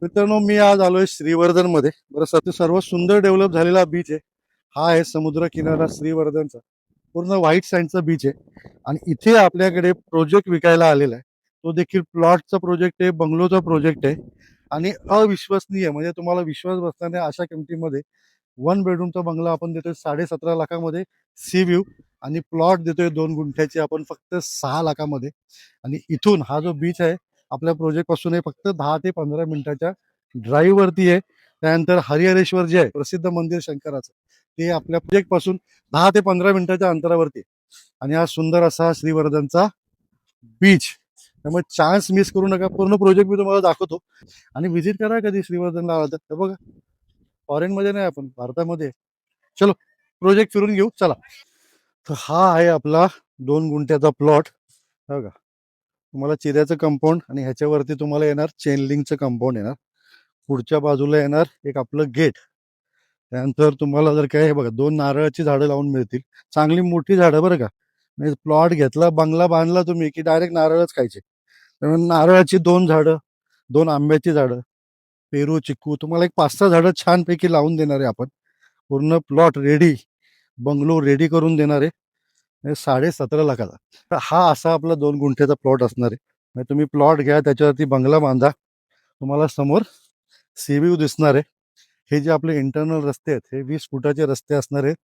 मित्रांनो, मी आज आलोय श्रीवर्धन मध्ये. बरं, सर्वात सुंदर डेव्हलप झालेला बीच आहे. हा आहे समुद्र किनारा श्रीवर्धनचा. पूर्ण व्हाईट सँडचा बीच आहे आणि इथे आपल्याकडे प्रोजेक्ट विकायला आलेला आहे. तो देखील प्लॉटचा प्रोजेक्ट आहे, बंगलोचा प्रोजेक्ट आहे आणि अविश्वसनीय म्हणजे तुम्हाला विश्वास बसणार नाही अशा किमतीमध्ये 1 बेडरूमचा बंगला आपण देतोय 17.5 लाखामध्ये, सी व्ह्यू. आणि प्लॉट देतोय 2 गुंठ्याची आपण फक्त 6 लाखामध्ये. आणि इथून हा जो बीच आहे आपल्या प्रोजेक्ट पासून आहे फक्त 10 ते 15 मिनिटाच्या ड्राईव्ह वरती आहे. त्यानंतर हरिहरेश्वर जे आहे प्रसिद्ध मंदिर शंकराचं, ते आपल्या प्रोजेक्ट पासून 10 ते 15 मिनिटाच्या अंतरावरती आहे. आणि हा सुंदर असा श्रीवर्धनचा बीच. त्यामुळे चान्स मिस करू नका. पूर्ण प्रोजेक्ट मी तुम्हाला दाखवतो आणि व्हिजिट करा कधी श्रीवर्धनला आला तर. हे बघा, फॉरेन मध्ये नाही, आपण भारतामध्ये आहे. चलो प्रोजेक्ट फिरून घेऊ, चला. तर हा आहे आपला 2 गुंठ्याचा प्लॉट. बघा, तुम्हाला चिऱ्याचं कंपाऊंड आणि ह्याच्यावरती तुम्हाला येणार चेन लिंकचं कंपाऊंड येणार. पुढच्या बाजूला येणार एक आपलं गेट. त्यानंतर तुम्हाला जर काय, हे बघा, 2 नारळाची झाडं लावून मिळतील. चांगली मोठी झाडं बरं का. म्हणजे प्लॉट घेतला, बंगला बांधला तुम्ही की डायरेक्ट नारळच खायचे. त्यामुळे नारळाची 2 झाडं, 2 आंब्याची झाडं, पेरू, चिक्कू, तुम्हाला एक 5-6 झाडं छानपैकी लावून देणार आहे आपण. पूर्ण प्लॉट रेडी, बंगलो रेडी करून देणार आहे. 17.5 लाखाचा. तर हा असा आपला 2 गुंठ्याचा प्लॉट असणार आहे. म्हणजे तुम्ही प्लॉट घ्या, त्याच्यावरती बंगला बांधा, तुम्हाला समोर सी व्ह्यू दिसणार आहे. हे जे आपले इंटरनल रस्ते आहेत हे 20 फुटाचे रस्ते असणार आहेत,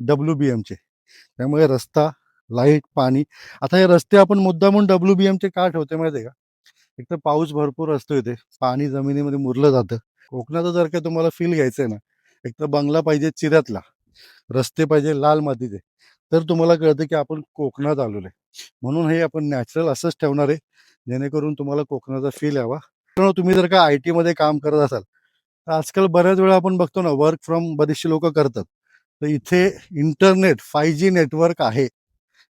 WBMचे. त्यामुळे रस्ता, लाईट, पाणी. आता हे रस्ते आपण मुद्दामून WBMचे का ठेवते माहिती आहे का? एक तर पाऊस भरपूर असतो इथे, पाणी जमिनीमध्ये मुरलं जातं. कोकणाचं जर का तुम्हाला फील घ्यायचं आहे ना, एक तर बंगला पाहिजे चिऱ्यातला, रस्ते पाहिजे लाल मातीचे, तर तुम्हाला कळतं की आपण कोकणात आलेलो आहे. म्हणून हे आपण नॅचरल असंच ठेवणार आहे, जेणेकरून तुम्हाला कोकणाचा फील यावा. तर तुम्ही जर का IT मध्ये काम करत असाल तर आजकाल बऱ्याच वेळा आपण बघतो ना, वर्क फ्रॉम बरीचशी लोक करतात. तर इथे इंटरनेट 5G नेटवर्क आहे.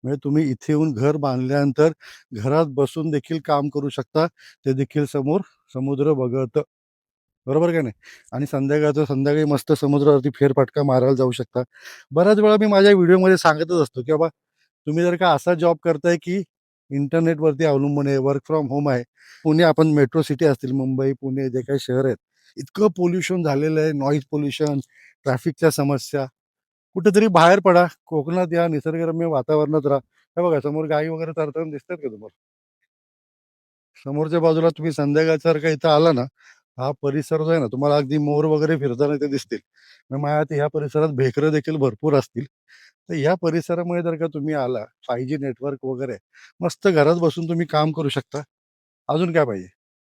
म्हणजे तुम्ही इथे येऊन घर बांधल्यानंतर घरात बसून देखील काम करू शकता. ते देखील समोर समुद्र बघत, बरोबर का नाही? आणि संध्याकाळी मस्त समुद्रावरती फेरफटका मारायला जाऊ शकता. बऱ्याच वेळा मी माझ्या व्हिडिओमध्ये सांगतच असतो की बाबा, तुम्ही जर का असा जॉब करताय की इंटरनेटवरती अवलंबून आहे, वर्क फ्रॉम होम आहे. पुणे, आपण मेट्रो सिटी असतील, मुंबई, पुणे, जे काही शहर आहेत, इतकं पोल्युशन झालेलं आहे, नॉईज पोल्युशन, ट्रॅफिकच्या समस्या. कुठेतरी बाहेर पडा, कोकणात या, निसर्गरम्य वातावरणात राहा. हे बघा, समोर गाई वगैरे चरताना दिसतात का तुम्हाला? समोरच्या बाजूला तुम्ही संध्याकाळसारखा इथं आला ना, हा परिसर जो आहे ना, तुम्हाला अगदी मोर वगैरे फिरताना इथे दिसतील. मग माझ्या आता ह्या परिसरात भेकरं देखील भरपूर असतील. तर ह्या परिसरामुळे जर का तुम्ही आला, 5G नेटवर्क वगैरे, मस्त घरात बसून तुम्ही काम करू शकता. अजून काय पाहिजे?